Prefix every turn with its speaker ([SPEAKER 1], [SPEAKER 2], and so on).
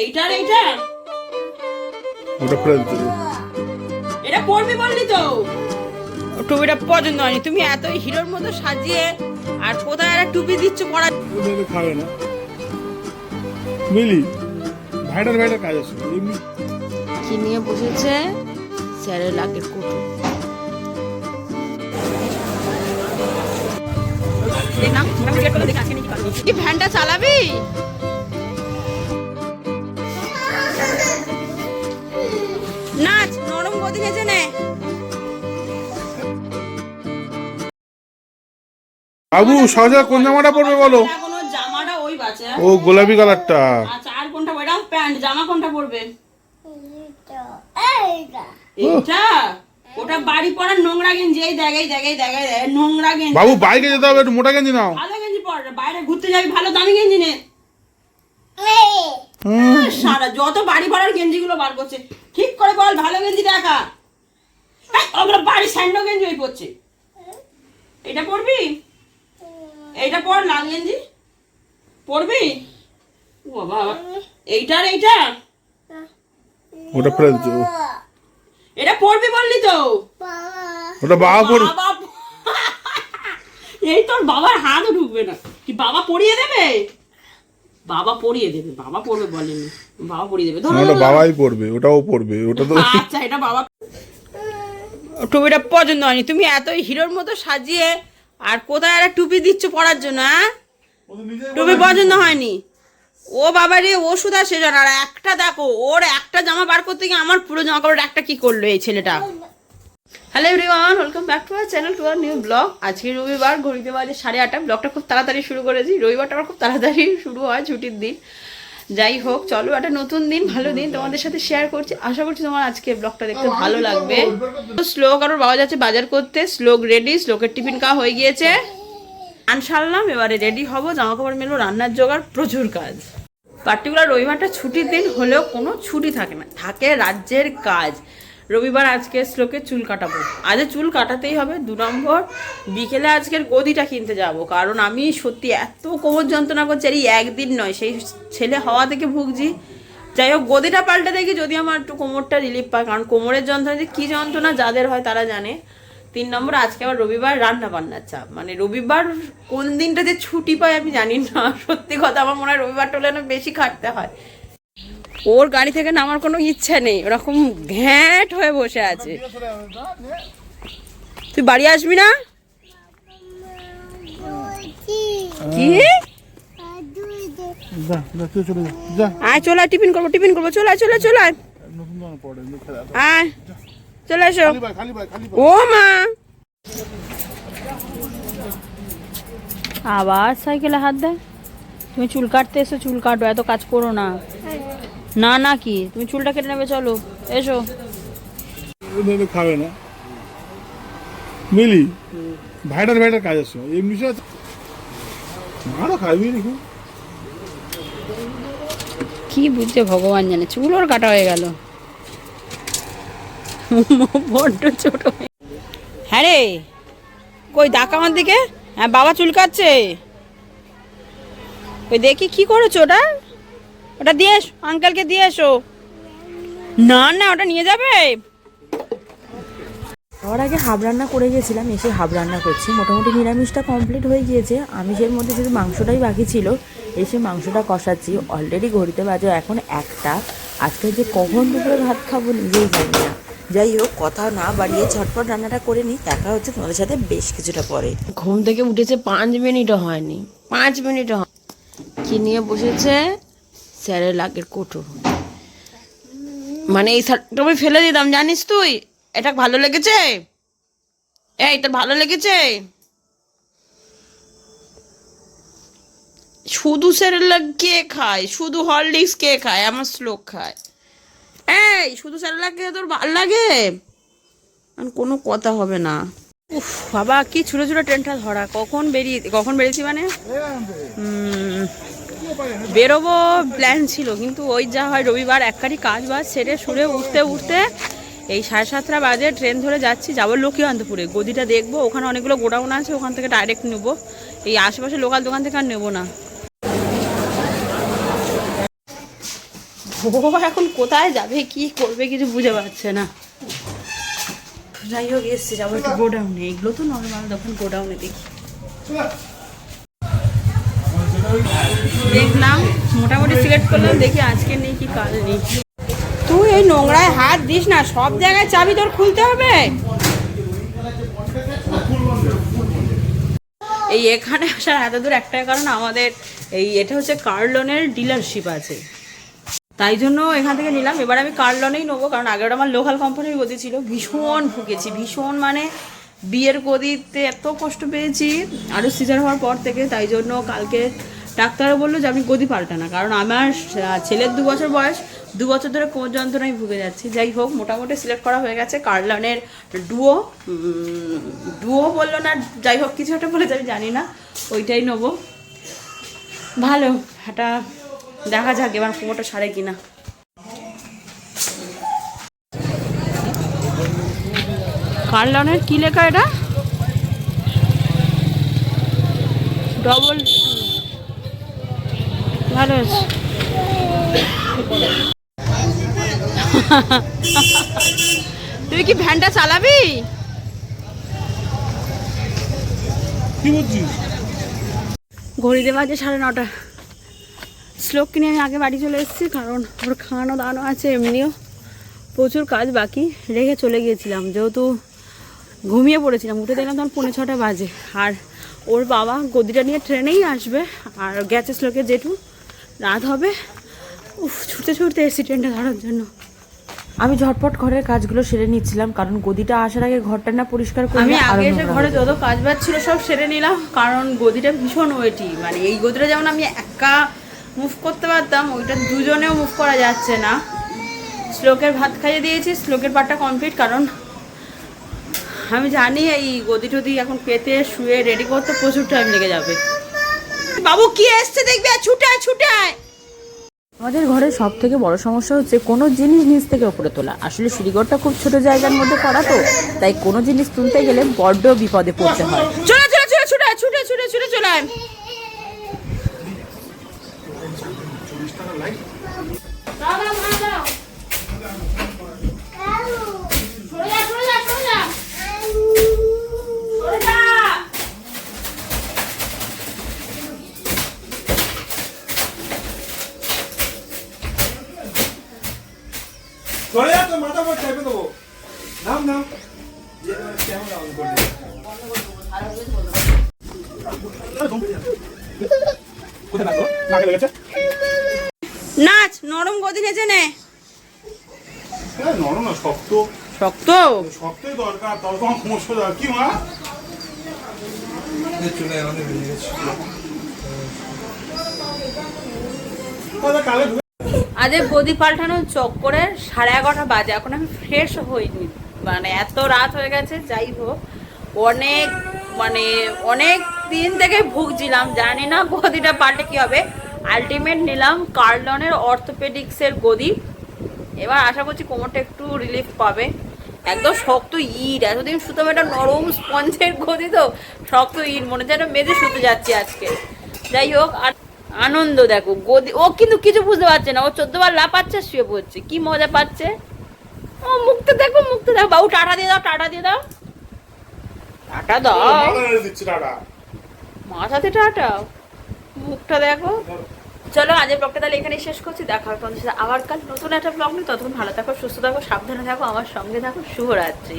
[SPEAKER 1] এইটার এইটা
[SPEAKER 2] ওটা ফেলে দিতে
[SPEAKER 1] এটা পরবি বললি তো টুপিটা পছন্দ হয়নি। তুমি এত হিরোর মতো সাজিয়ে আর কোথায় একটা টুপি দিচ্ছ পড়া।
[SPEAKER 2] ওটা খাবে না মিলি ভাইটার কাজ আছে এমনি
[SPEAKER 1] কি নিয়ে বসেছে স্যারের লাকের কোটো। কি ভ্যানটা চালাবি? নাচ নরম গদি গেছে নে।
[SPEAKER 2] বাবু সহজা কোন জামাটা পরবে বলো?
[SPEAKER 1] কোনো জামাটা ওই বাচ্চা।
[SPEAKER 2] ও গোলাপি কালারটা।
[SPEAKER 1] আচ্ছা আর কোনটা ওইটা প্যান্ট জামা কোনটা পরবে? এইটা ওটা বাড়ি পরার নোংরা গেঞ্জি। এই দেখ নোংরা গেঞ্জি।
[SPEAKER 2] বাবু বাইকে যেতে হবে একটু মোটা গেঞ্জি নাও।
[SPEAKER 1] ভালো গেঞ্জি পর, বাইরে ঘুরতে যাবি ভালো দামি গেঞ্জি নে। সারা যত বাড়ি পরার গেঞ্জি গুলো বার করছে। ঠিক করে বল ভালো গেঞ্জি দেখা। ওগুলো বাড়ি স্যান্ডো গেঞ্জি ওই পরছে। এটা পরবি? এইটা পর লাল গেঞ্জি পরবি? ও বাবা এইটার এইটা
[SPEAKER 2] ওটা ফেলে দিতে
[SPEAKER 1] এটা পরবি বললি তো।
[SPEAKER 2] ওটা বাবা পরবে।
[SPEAKER 1] এই তোর বাবার হাতও ঢুকবে না। কি বাবা পরিয়ে দেবে? বাবা পরিয়ে দেবে। বাবা পরবে বলেনি, বাবা পরিয়ে দেবে।
[SPEAKER 2] ওটা বাবাই পরবে, ওটাও পরবে। ওটা তো
[SPEAKER 1] আচ্ছা এটা বাবা। টুপিটা পছন্দ হয়নি। তুমি এত হিরোর মতো সাজিয়ে আর কোথায় একটা টুপি দিচ্ছ পরার জন্য? টুপি পছন্দ হয়নি। ও বাবা রে ও শুধু সে জানা। আর একটা দেখো ওর একটা জামা বার করতে গিয়ে আমার পুরো জামা কাপড় একটা কি করলো এই ছেলেটা। Hello everyone, welcome back to our channel, to our new blog. আজকে রবিবার, ঘড়িতে বাজে 8:30। ব্লগটা খুব তাড়াতাড়ি শুরু করেছি। রবিবারটা আমার খুব তাড়াতাড়ি শুরু হয়, ছুটির দিন। যাই হোক চলো একটা নতুন দিন, ভালো দিন তোমাদের সাথে শেয়ার করছি। আশা করছি তোমার আজকে ব্লগটা দেখতে ভালো লাগবে। শ্লোক আর ওর বাবা যাচ্ছে বাজার করতে। শ্লোক রেডি, শ্লোকের টিফিন খাওয়া হয়ে গিয়েছে। গান সারলাম, এবারে রেডি হবো, জামা কাপড় মেলবো, রান্নার জোগাড়, প্রচুর কাজ। পার্টিকুলার রবিবারটা ছুটির দিন হলেও কোনো ছুটি থাকে না, থাকে রাজ্যের কাজ। রবিবার আজকে শ্লোকের চুল কাটাবো, আজ চুল কাটাতেই হবে। 2 নম্বর বিকেলে আজকের গদিটা কিনতে যাব, কারণ আমি সত্যি এত কোমর যন্ত্রণা করছি। এই একদিন নয়, সেই ছেলে হওয়া থেকে ভুগছি। যাই হোক গদিটা পাল্টে দেখি যদি আমার একটু কোমরটা রিলিফ পায়, কারণ কোমরের যন্ত্রণা যে কী যন্ত্রণা যাদের হয় তারা জানে। 3 নম্বর আজকে আবার রবিবার, রান্না বান্নার চাপ। মানে রবিবার কোন দিনটা যে ছুটি পাই আমি জানি না, সত্যি কথা। আমার মনে হয় রবিবারটা হলে না বেশি খাটতে হয়। ওর গাড়ি থেকে নামার কোনো ইচ্ছা নেই, ওরকম ঘ্যাঁট হয়ে বসে আছে। তুই বাড়ি আসবি না? কি আয় চলে আয়, টিফিন করবো চলে আয় চলে আয় আয় চলে এসো। ও মা আবার সাইকেলে হাত দেয়। তুমি চুল কাটতে এসো, চুল কাটো, এত কাজ করো না। না না কি তুমি চুলটা কেটে নেবে, চলো এসো।
[SPEAKER 2] খাবে না মিলি ভাইটার কাজ আছে এমনি মারও খাবি দেখো।
[SPEAKER 1] কি বুঝছে ভগবান জানে, চুল ওর কাটা হয়ে গেল, বড্ড ছোট। হ্যাঁ রে কই ডাক আমার দিকে। হ্যাঁ বাবা চুল কাটছে, ওই দেখি কি করেছো ওটা। ওটা দিয়ে এসো, আঙ্কেলকে দিয়ে এসো। না না ওটা নিয়ে যাবে।
[SPEAKER 3] খাওয়ার আগে হাফ রান্না করে গেছিলাম, এসে হাফ রান্না করছি। মোটামুটি নিরামিষটা কমপ্লিট হয়ে গিয়েছে, আমিষের মধ্যে শুধু মাংসটাই বাকি ছিল। এসে মাংসটা কষাচ্ছি। অলরেডি ঘড়িতে বাজে এখন 1টা। আজকে যে কখন দুপুরে ভাত খাবো নিজেই জানি না। যাই হোক কথা না বাড়িয়ে ঝটপট রান্নাটা করে নিই, দেখা হচ্ছে তোমাদের সাথে বেশ কিছুটা পরে।
[SPEAKER 1] ঘুম থেকে উঠেছে 5 মিনিটও হয়নি, 5 মিনিটও হয়। কি নিয়ে বসেছে স্যারের লাকের কোটো। মানে এই শার্টটা আমি ফেলে দিতাম জানিস তুই। এটা ভালো লেগেছে? এই তোর ভালো লেগেছে? শুধু স্যারেলাক কে খায়? শুধু হরলিক্স কে খায়? আমার শ্লোক খায়। এই শুধু স্যারেলাক কে তোর ভালো লাগে? কোনো কথা হবে না। উফ বাবা কি ছোটো ছোটো ট্রেনটা ধরা। কখন বেরিয়েছি মানে বেরোবো প্ল্যান ছিল, কিন্তু ওই যা হয় রবিবার একখানি কাজ বাজ সেরে সুরে উঠতে এই 7:30 বাজে ট্রেন ধরে যাচ্ছি, যাবো লক্ষ্মীকান্তপুরে। গদিটা দেখবো, ওখানে অনেকগুলো গোডাউন আছে, ওখান থেকে ডাইরেক্ট নেবো। এই আশেপাশে লোকাল দোকান থেকে আর নেবো না। ও এখন কোথায় যাবে কি করবে কিছু বুঝে পাচ্ছে না। যাই হোক এসছে, যাবো একটু গোডাউনে। এগুলো তো নর্মাল দোকান, গোডাউনে দেখি। দেখলাম মোটামুটি সিলেক্ট করলাম, দেখি আজকে নেই কি কাল নেই। তুই এই নোংরায় হাত দিস না, সব জায়গায় চাবি তোর খুলতে হবে। এই এখানে আসার এত দূর একটাই কারণ, আমাদের এটা হচ্ছে কার্লনের ডিলারশিপ আছে, তাই জন্য এখান থেকে নিলাম। এবার আমি কার্লনেই নেবো, কারণ আগের আমার লোকাল কোম্পানির গদি ছিল। ভীষণ ভুগেছি, ভীষণ মানে বিয়ের গদিতে এত কষ্ট পেয়েছি আরও সিজার হওয়ার পর থেকে। তাই জন্য কালকে ডাক্তারও বললো যে আমি গদি পাল্টানা, কারণ আমার ছেলের 2 বছর বয়স, 2 বছর ধরে কোমর যন্ত্রণায় ভুগে যাচ্ছি। যাই হোক মোটামুটি সিলেক্ট করা হয়ে গেছে কার্লনের ডুও বললো না, যাই হোক কিছু একটা বলেছে, আমি জানি না, ওইটাই নেবো। ভালো এটা দেখা যাক এবার কোমরটা সারে কিনা। কার্লনের কি লেখা এটা? ডবল, ভালো আছে। তুই কি ভ্যানটা চালাবি?
[SPEAKER 2] কি বলছিস?
[SPEAKER 1] ঘড়িতে বাজে 9:30। শ্লোককে নিয়ে আমি আগে বাড়ি চলে এসেছি, কারণ ওর খাওয়ানো দাওয়ানো আছে, এমনিও প্রচুর কাজ বাকি রেখে চলে গিয়েছিলাম। যেহেতু ঘুমিয়ে পড়েছিলাম, উঠে দেখলাম তখন 5:45 বাজে। আর ওর বাবা গদিটা নিয়ে ট্রেনেই আসবে, আর গেছে শ্লোকের জেঠু, রাত হবে। ছুটতে ছুটতে এসেছি ট্রেনটা ধরার জন্য।
[SPEAKER 3] আমি ঝটপট ঘরের কাজগুলো সেরে নিচ্ছিলাম, কারণ গদিটা আসার আগে ঘরটা না পরিষ্কার করে
[SPEAKER 1] আমি আগে এসে ঘরে যত কাজ বাজ ছিল সব সেরে নিলাম, কারণ গদিটা ভীষণ ওয়েটি। মানে এই গদিটা যেমন আমি একা মুভ করতে পারতাম, ওইটা দুজনেও মুভ করা যাচ্ছে না। শ্লোকের ভাত খাইয়ে দিয়েছি, শ্লোকের পাটটা কমপ্লিট, কারণ আমি জানি এই গদি টদি এখন পেতে শুয়ে রেডি করতে প্রচুর টাইম লেগে যাবে। বাবু কি এসছে দেখবি, ছুটায় ছুটায়।
[SPEAKER 3] আমাদের ঘরের সব থেকে বড় সমস্যা হচ্ছে কোনো জিনিস নিচ থেকে উপরে তোলা। আসলে সিঁড়িঘরটা খুব ছোট জায়গার মধ্যে করা, তো তাই কোনো জিনিস তুলতে গেলে বড্ড বিপদে পড়তে হয়।
[SPEAKER 1] চলে চলে চলে ছুটায়, ছুটে ছুটে ছুটে চলায়।
[SPEAKER 2] চলে যা, তো মাথা পর চেপে দেবো। নাম নাম কেমন অন করে কোথায় লাগলো? নাকে লেগেছে?
[SPEAKER 1] নাচ, নরম গদি নেচে নে।
[SPEAKER 2] হ্যাঁ নরম না, শক্ত।
[SPEAKER 1] শক্ত
[SPEAKER 2] শক্তই দরকার, তার কোনো সমস্যা দরকার কি মা? চলে আমাদের বেরিয়ে গেছে। কালে
[SPEAKER 1] আজ গদি পাল্টানোর চক্করে 11:30 বাজে, এখন আমি ফ্রেশ হইনি, মানে এত রাত হয়ে গেছে। যাই হোক অনেক দিন থেকে ভুগছিলাম, জানি না গদিটা পাল্টে কি হবে। আলটিমেট নিলাম কার্লনের অর্থোপেডিক্সের গদি। এবার আশা করছি কোমরটা একটু রিলিফ পাবে। একদম শক্ত ইট, এতদিন শুতাম একটা নরম স্পঞ্জের গদি, তো শক্ত ইট, মনে যেন মেঝে শুতে যাচ্ছি আজকে। যাই হোক, আর আনন্দ দেখো গদি, ও কিন্তু কিছু বুঝতে পারছে না, ও 14 বার লাফাচ্ছে, শুয়ে পড়ছে, কি মজা পাচ্ছে। ও মুখটা দেখো, মুখটা দেখো। বাবু টাটা দিয়ে দাও, টাটা দিয়ে দাও, টাটা দাও,
[SPEAKER 2] দিচ্ছি টাটা,
[SPEAKER 1] মাথাতে টাটা, মুখটা দেখো। চলো আজের ব্লগটা তাহলে এখানেই শেষ করছি। দেখা হবে তোমাদের সাথে আবার কাল নতুন একটা ব্লগ নিয়ে। ততক্ষণ ভালো থাকো, সুস্থ থাকো, সাবধানে থাকো, আমার সঙ্গে থাকো। শুভরাত্রি।